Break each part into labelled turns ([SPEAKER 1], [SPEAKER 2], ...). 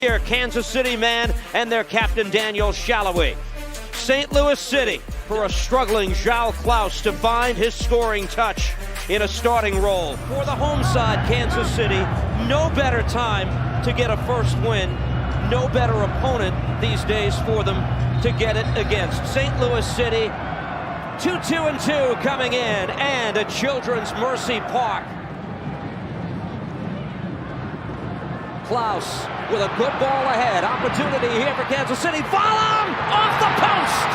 [SPEAKER 1] Here, Kansas City man and their captain Daniel Shalaway. St. Louis City for a struggling João Klaus to find his scoring touch in a starting role. For the home side, Kansas City, no better time to get a first win, no better opponent these days for them to get it against. St. Louis City, 2-2-2 coming in, and a Children's Mercy Park. Klaus with a good ball ahead. Opportunity here for Kansas City. Vollum off the post.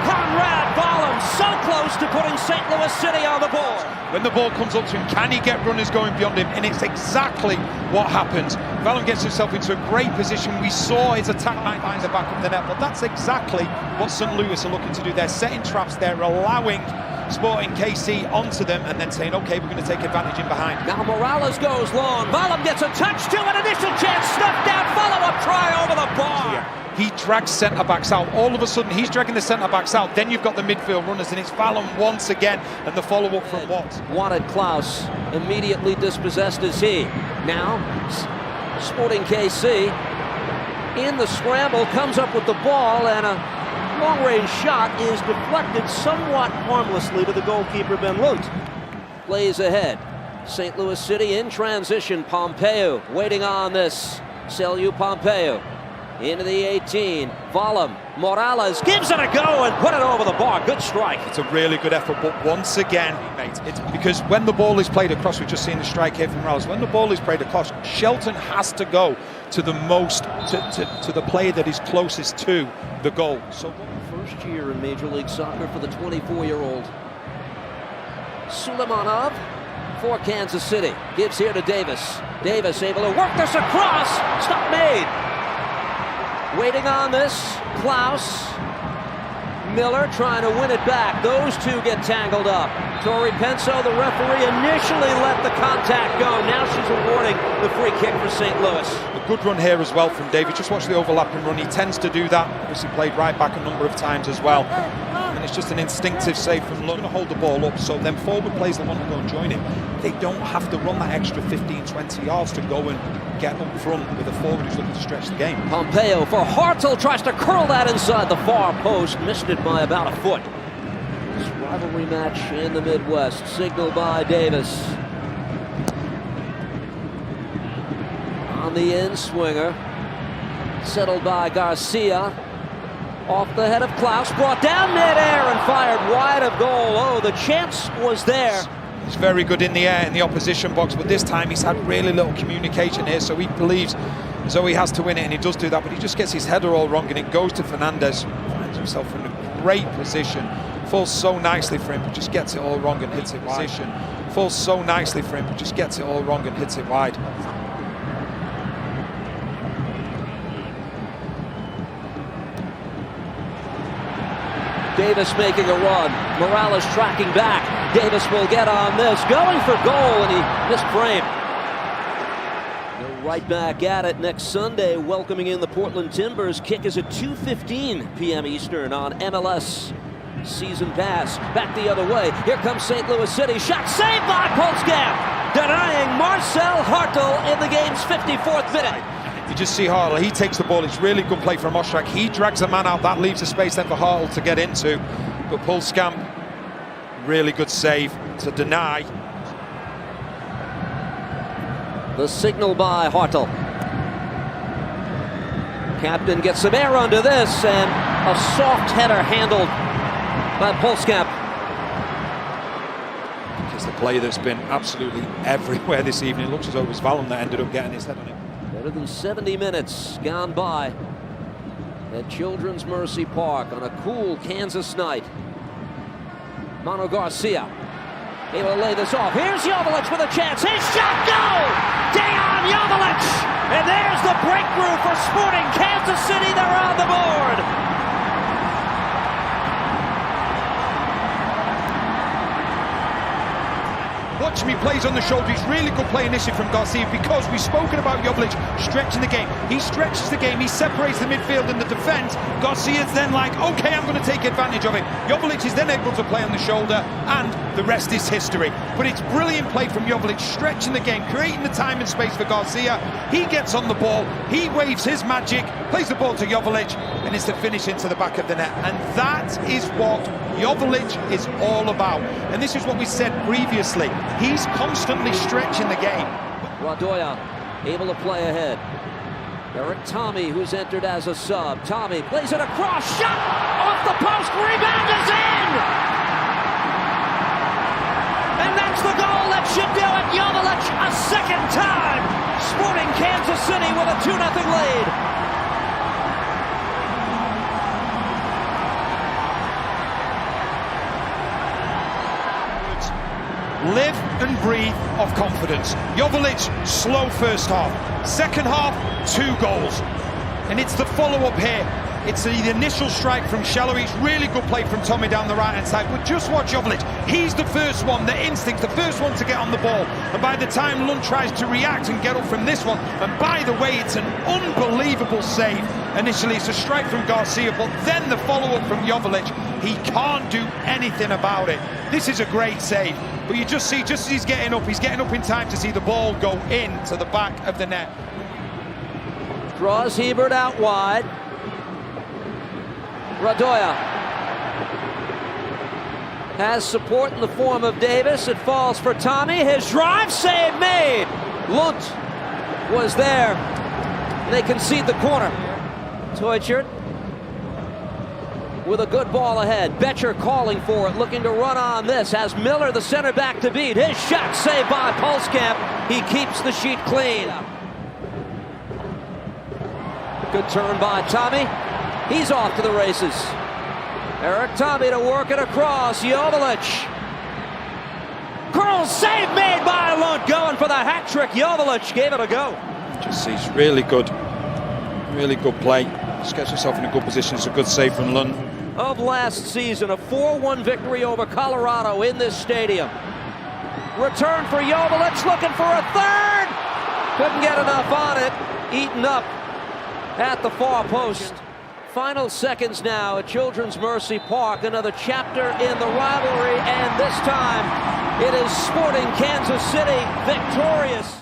[SPEAKER 1] Conrad Vollum so close to putting St. Louis City on the board.
[SPEAKER 2] When the ball comes up to him, can he get runners going beyond him? And it's exactly what happens. Vollum gets himself into a great position. We saw his attack behind the back of the net, but that's exactly what St. Louis are looking to do. They're setting traps. They're allowing Sporting KC onto them and then saying, okay, we're going to take advantage in behind.
[SPEAKER 1] Now Morales goes long. Vollum gets a touch to an initial chance. Snuffed down. Follow-up try over the bar.
[SPEAKER 2] He drags centre-backs out. All of a sudden, he's dragging the centre-backs out. Then you've got the midfield runners, and it's Vollum once again. And the follow-up from Watt.
[SPEAKER 1] Wanted Klaus. Immediately dispossessed is he. Now, Sporting KC in the scramble, comes up with the ball, and a long-range shot is deflected somewhat harmlessly to the goalkeeper, Ben Lunt. Plays ahead. St. Louis City in transition. Pompeu waiting on this. Celju Pompeu into the 18. Vollum. Morales gives it a go and put it over the bar. Good strike.
[SPEAKER 2] It's a really good effort, but once again, mate, it's because when the ball is played across, we've just seen the strike here from Morales. When the ball is played across, Shelton has to go to the most, to the player that is closest to the goal. So
[SPEAKER 1] first year in Major League Soccer for the 24-year-old. Suleimanov for Kansas City. Gives here to Davis. Davis able to work this across. Stop made. Waiting on this. Klaus. Miller trying to win it back. Those two get tangled up. Tori Penso, the referee, initially let the contact go. Now she's awarding the free kick for St. Louis.
[SPEAKER 2] A good run here as well from David. Just watch the overlapping run. He tends to do that. Obviously played right back a number of times as well. And it's just an instinctive save from Lund. Going to hold the ball up, so then forward players that want to go and join him, they don't have to run that extra 15-20 yards to go and get up front with a forward who's looking to stretch the game.
[SPEAKER 1] Pompeu for Hartel, tries to curl that inside the far post. Missed it by about a foot. This rivalry match in the Midwest, signaled by Davis. On the in swinger, settled by Garcia. Off the head of Klaus, brought down midair and fired wide of goal. Oh, the chance was there.
[SPEAKER 2] He's very good in the air in the opposition box, but this time he's had really little communication here, so he believes as though he has to win it, and he does do that, but he just gets his header all wrong, and it goes to Fernandez. Finds himself in a great position. Falls so nicely for him, but just gets it all wrong and hits it wide. Falls so nicely for him, but just gets it all wrong and hits it wide.
[SPEAKER 1] Davis making a run. Morales tracking back. Davis will get on this. Going for goal, and he missed frame. They're right back at it next Sunday, welcoming in the Portland Timbers. Kick is at 2:15 p.m. Eastern on MLS Season Pass. Back the other way. Here comes St. Louis City. Shot saved by Polskamp, denying Marcel Hartel in the game's 54th minute.
[SPEAKER 2] You just see Hartel, he takes the ball, it's really good play from Ostrak. He drags a man out, that leaves a space then for Hartel to get into. But Polskamp, really good save to deny.
[SPEAKER 1] The signal by Hartel. Captain gets some air under this, and a soft header handled by Polskamp.
[SPEAKER 2] It's the play that's been absolutely everywhere this evening. It looks as though it was Vollum that ended up getting his head on it.
[SPEAKER 1] Better than 70 minutes gone by at Children's Mercy Park on a cool Kansas night. Mano Garcia able to lay this off. Here's Joveljic with a chance. His shot, goal! Dejan Joveljic! And there's the breakthrough for Sporting Kansas City. They're on the board.
[SPEAKER 2] watch him, he plays on the shoulder. It's really good play initially from Garcia, because we've spoken about Joveljic stretching the game. He stretches the game, he separates the midfield and the defence. Garcia's then like, okay, I'm going to take advantage of it. Joveljic is then able to play on the shoulder, and the rest is history. But it's brilliant play from Joveljic, stretching the game, creating the time and space for Garcia. He gets on the ball, he waves his magic, plays the ball to Joveljic, and it's the finish into the back of the net. And that is what Joveljic is all about. And this is what we said previously. He's constantly stretching the game.
[SPEAKER 1] Radoja able to play ahead. Eric Tommy, who's entered as a sub. Tommy plays it across, shot off the post, rebound is in! And that's the goal that should do it. Joveljic a second time. Sporting Kansas City with a 2-0 lead.
[SPEAKER 2] Live and breathe of confidence. Joveljic, slow first half. Second half, 2 goals. And it's the follow-up here. It's the initial strike from Shallowy. It's really good play from Tommy down the right-hand side. But just watch Joveljic. He's the first one, the instinct, the first one to get on the ball. And by the time Lund tries to react and get up from this one, and by the way, it's an unbelievable save. Initially, it's a strike from Garcia, but then the follow-up from Joveljic. He can't do anything about it. This is a great save. But you just see, just as he's getting up in time to see the ball go into the back of the net.
[SPEAKER 1] Draws Hebert out wide. Radoja has support in the form of Davis. It falls for Tommy. His drive, save made. Lund was there. They concede the corner. Teutschert with a good ball ahead. Betcher calling for it, looking to run on this. Has Miller, the center back, to beat. His shot saved by Pulskamp. He keeps the sheet clean. Good turn by Tommy. He's off to the races. Eric Tommy to work it across. Joveljic. Curl save made by Lund. Going for the hat trick. Joveljic gave it a go.
[SPEAKER 2] Just sees really good play. Just gets himself in a good position. It's a good save from Lund.
[SPEAKER 1] Of last season, a 4-1 victory over Colorado in this stadium. Return for Joveljic, looking for a third. Couldn't get enough on it. Eaten up at the far post. Final seconds now at Children's Mercy Park. Another chapter in the rivalry, and this time it is Sporting Kansas City victorious.